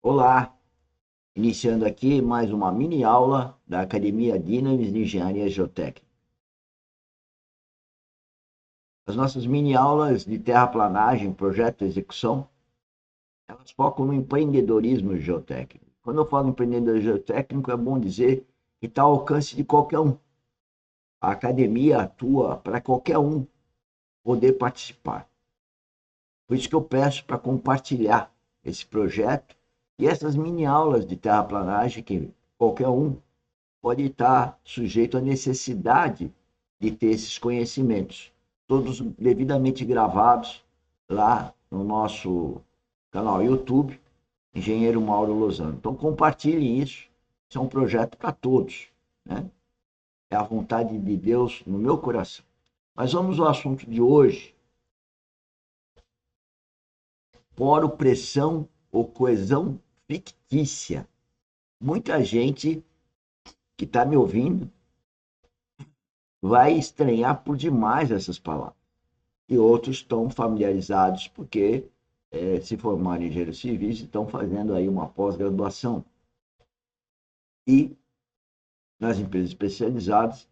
Olá, iniciando aqui mais uma mini aula da Academia Dinamis de Engenharia Geotécnica. As nossas mini aulas de terraplanagem, projeto e execução, elas focam no empreendedorismo geotécnico. Quando eu falo empreendedorismo geotécnico, é bom dizer que está ao alcance de qualquer um. A academia atua para qualquer um poder participar. Por isso que eu peço para compartilhar esse projeto e essas mini aulas de terraplanagem que qualquer um pode estar sujeito à necessidade de ter esses conhecimentos, todos devidamente gravados lá no nosso canal YouTube, Engenheiro Mauro Lozano. Então compartilhem isso, isso é um projeto para todos, né? É a vontade de Deus no meu coração. Mas vamos ao assunto de hoje: poro, pressão ou coesão fictícia. Muita gente que está me ouvindo vai estranhar por demais essas palavras. E outros estão familiarizados porque se formaram em engenheiros civis e estão fazendo aí uma pós-graduação. E nas empresas especializadas,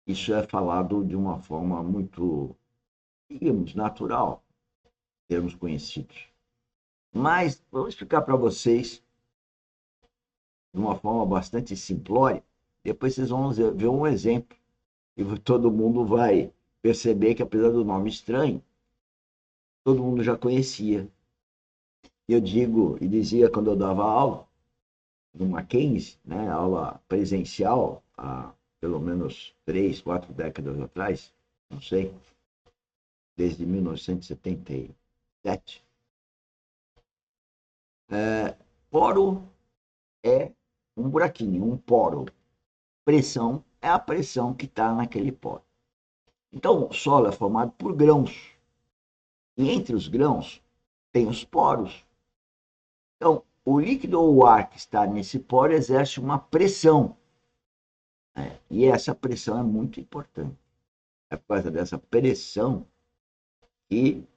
isso é falado de uma forma muito, digamos, natural, termos conhecidos. Mas vamos explicar para vocês de uma forma bastante simplória, depois vocês vão ver um exemplo e todo mundo vai perceber que, apesar do nome estranho, todo mundo já conhecia. Eu digo e dizia quando eu dava aula no Mackenzie, né, aula presencial, há pelo menos 3, 4 décadas atrás, não sei, desde 1977. Poro é um buraquinho, um poro. Pressão é a pressão que está naquele poro. Então, o solo é formado por grãos. E entre os grãos tem os poros. Então, o líquido ou o ar que está nesse poro exerce uma pressão. Né? E essa pressão é muito importante. É por causa dessa pressão que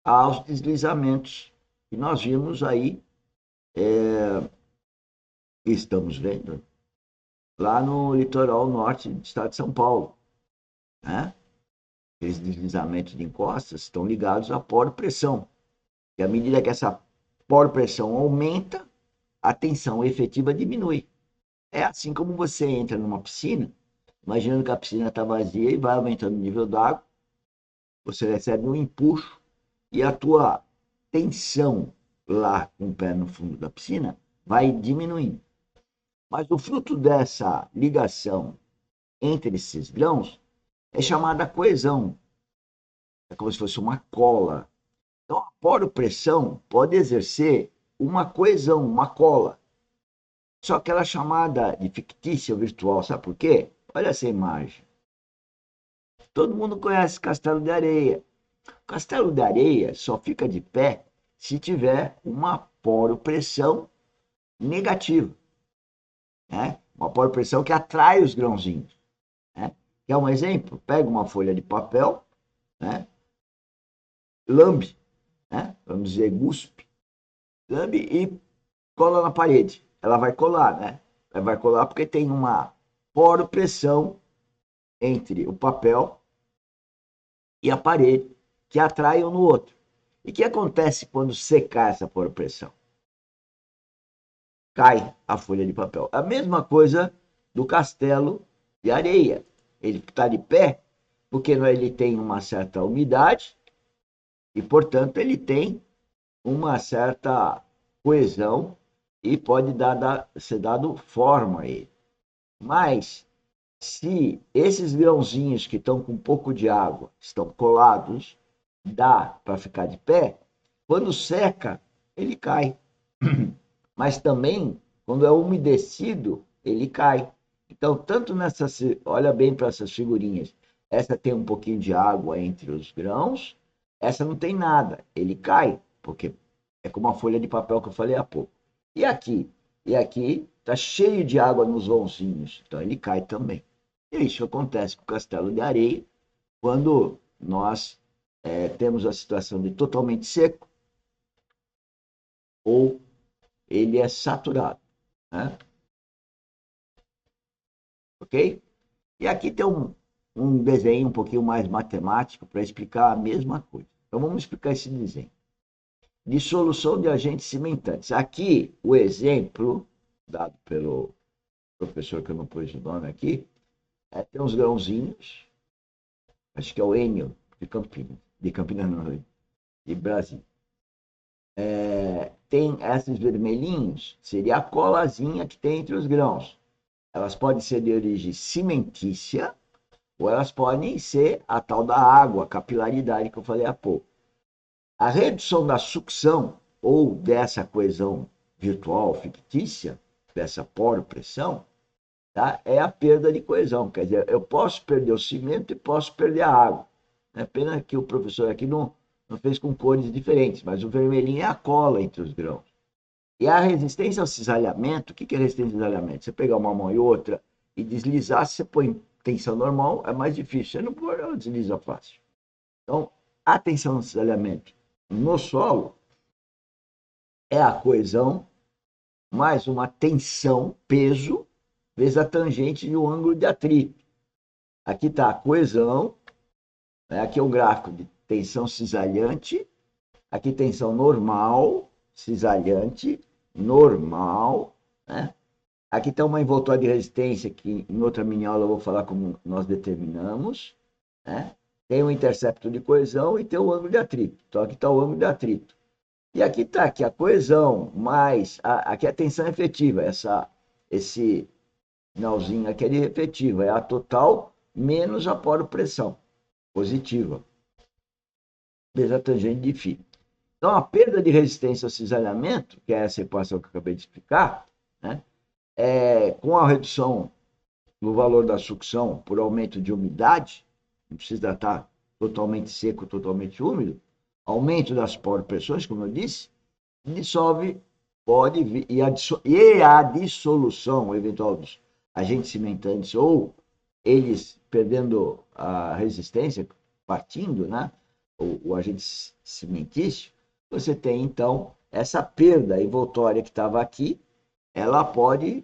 há os deslizamentos que nós vimos aí, estamos vendo, lá no litoral norte do estado de São Paulo. Né? Aqueles deslizamentos de encostas estão ligados à poro-pressão. E à medida que essa poro-pressão aumenta, a tensão efetiva diminui. É assim como você entra numa piscina, imaginando que a piscina está vazia e vai aumentando o nível d'água, você recebe um empuxo e a tua tensão lá com o pé no fundo da piscina vai diminuindo. Mas o fruto dessa ligação entre esses grãos é chamada coesão. É como se fosse uma cola. Então, a poropressão pode exercer uma coesão, uma cola. Só que ela é chamada de fictícia ou virtual. Sabe por quê? Olha essa imagem. Todo mundo conhece Castelo de Areia. Castelo de Areia só fica de pé se tiver uma poropressão negativa, né? Uma poropressão que atrai os grãozinhos. Né? Quer um exemplo? Pega uma folha de papel, né? Lambe, né? Vamos dizer, guspe, lambe e cola na parede. Ela vai colar, né? Ela vai colar porque tem uma poropressão entre o papel e a parede que atrai um no outro. E o que acontece quando secar essa poropressão? Cai a folha de papel. A mesma coisa do castelo de areia. Ele está de pé porque ele tem uma certa umidade e, portanto, ele tem uma certa coesão e pode ser dado forma a ele. Mas, se esses grãozinhos que estão com um pouco de água estão colados, dá para ficar de pé, quando seca, ele cai. Mas também, quando é umedecido, ele cai. Então, tanto nessa, olha bem para essas figurinhas, essa tem um pouquinho de água entre os grãos, essa não tem nada, ele cai, porque é como a folha de papel que eu falei há pouco. E aqui? E aqui está cheio de água nos vãozinhos, então ele cai também. E isso acontece com o castelo de areia, quando nós temos a situação de totalmente seco ou ele é saturado, né? Ok? E aqui tem um desenho um pouquinho mais matemático para explicar a mesma coisa. Então vamos explicar esse desenho. Dissolução de agentes cimentantes. Aqui o exemplo dado pelo professor que eu não pus o nome aqui, tem uns grãozinhos, acho que é o Enio de Campinas não, de Brasília. Tem esses vermelhinhos, seria a colazinha que tem entre os grãos. Elas podem ser de origem cimentícia, ou elas podem ser a tal da água, a capilaridade que eu falei há pouco. A redução da sucção ou dessa coesão virtual fictícia, dessa poropressão, tá? É a perda de coesão. Quer dizer, eu posso perder o cimento e posso perder a água. É pena que o professor aqui não fez com cores diferentes, mas o vermelhinho é a cola entre os grãos. E a resistência ao cisalhamento, o que é resistência ao cisalhamento? Você pegar uma mão e outra e deslizar, se você põe tensão normal, é mais difícil. Você não pôr, ela desliza fácil. Então, a tensão ao cisalhamento no solo é a coesão mais uma tensão, peso, vezes a tangente de um ângulo de atrito. Aqui está a coesão, né? Aqui é o gráfico de tensão cisalhante, aqui tensão normal, cisalhante, normal, né? Aqui está uma envoltória de resistência, que em outra mini aula eu vou falar como nós determinamos, né? Tem o intercepto de coesão e tem o ângulo de atrito. Então aqui está o ângulo de atrito. E aqui está aqui a coesão, mais aqui a tensão efetiva, esse finalzinho aqui é de efetiva, é a total menos a poropressão positiva, vezes a tangente de φ. Então, a perda de resistência ao cisalhamento, que é essa equação que eu acabei de explicar, né, com a redução do valor da sucção por aumento de umidade, não precisa estar totalmente seco, totalmente úmido, aumento das poropressões, como eu disse, dissolve, pode vir, e a dissolução eventual dos agentes cimentantes ou eles perdendo a resistência, partindo, né, o agente cimentício, você tem então essa perda envoltória que estava aqui, ela pode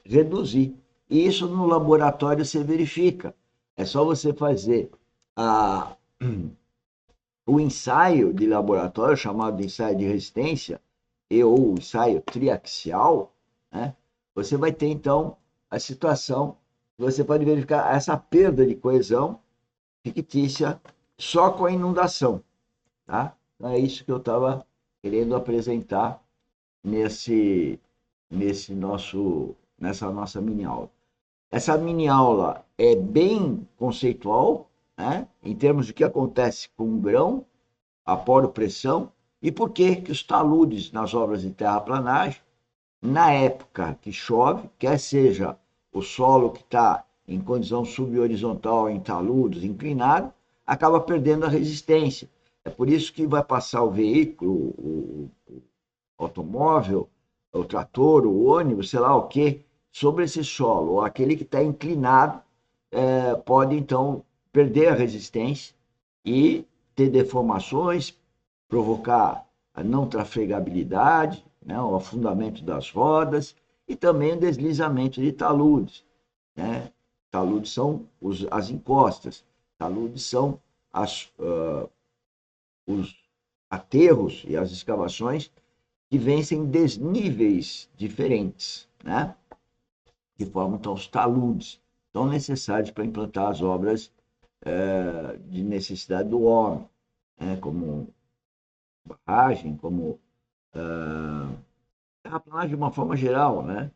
reduzir. E isso no laboratório você verifica. É só você fazer o ensaio de laboratório, chamado de ensaio de resistência, ou ensaio triaxial, né? Você vai ter então a situação, você pode verificar essa perda de coesão fictícia só com a inundação, tá? Então é isso que eu estava querendo apresentar nessa nossa mini aula. Essa mini aula é bem conceitual, né? Em termos de que acontece com o grão, a poropressão, e por que os taludes nas obras de terraplanagem, na época que chove, quer seja o solo que está em condição subhorizontal, em taludes, inclinado, acaba perdendo a resistência. É por isso que vai passar o veículo, o automóvel, o trator, o ônibus, sei lá o quê, sobre esse solo. Ou aquele que está inclinado pode, então, perder a resistência e ter deformações, provocar a não trafegabilidade, né, o afundamento das rodas e também o deslizamento de taludes. Né? Taludes são as encostas, taludes são os aterros e as escavações que vencem desníveis diferentes, né? Que formam então os taludes, tão necessários para implantar as obras de necessidade do homem, né? Como barragem, como terraplanagem de uma forma geral, né?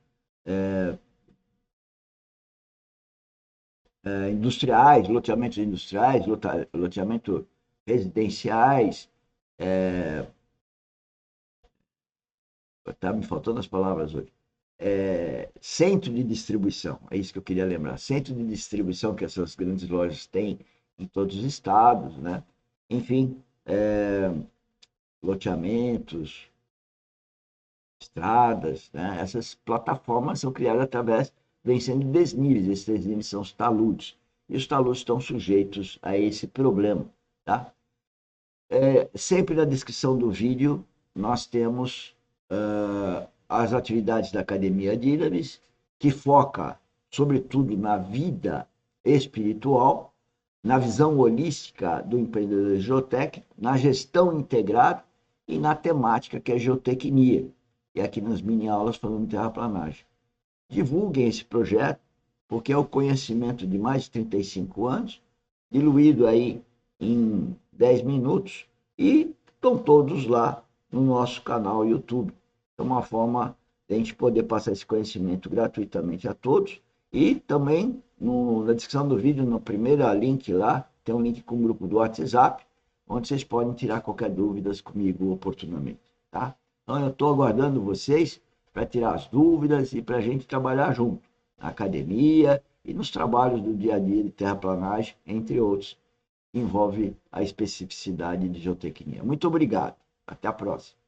Industriais, loteamentos industriais, loteamento residenciais, tá me faltando as palavras hoje. Centro de distribuição, é isso que eu queria lembrar. Centro de distribuição que essas grandes lojas têm em todos os estados, né? Enfim, loteamentos, estradas, né? Essas plataformas são criadas através, vencendo desníveis. Esses desníveis são os taludes. E os taludes estão sujeitos a esse problema, tá? Sempre na descrição do vídeo nós temos as atividades da Academia Dynamis, que foca, sobretudo, na vida espiritual, na visão holística do empreendedorismo geotécnico, na gestão integrada e na temática que é geotecnia. E aqui nas mini aulas falando de terraplanagem. Divulguem esse projeto, porque é o conhecimento de mais de 35 anos, diluído aí em 10 minutos, e estão todos lá no nosso canal YouTube. É uma forma de a gente poder passar esse conhecimento gratuitamente a todos. E também na descrição do vídeo, no primeiro link lá, tem um link com o grupo do WhatsApp, onde vocês podem tirar qualquer dúvida comigo oportunamente. Tá? Então eu estou aguardando vocês para tirar as dúvidas e para a gente trabalhar junto, na academia e nos trabalhos do dia a dia de terraplanagem, entre outros, que envolve a especificidade de geotecnia. Muito obrigado. Até a próxima.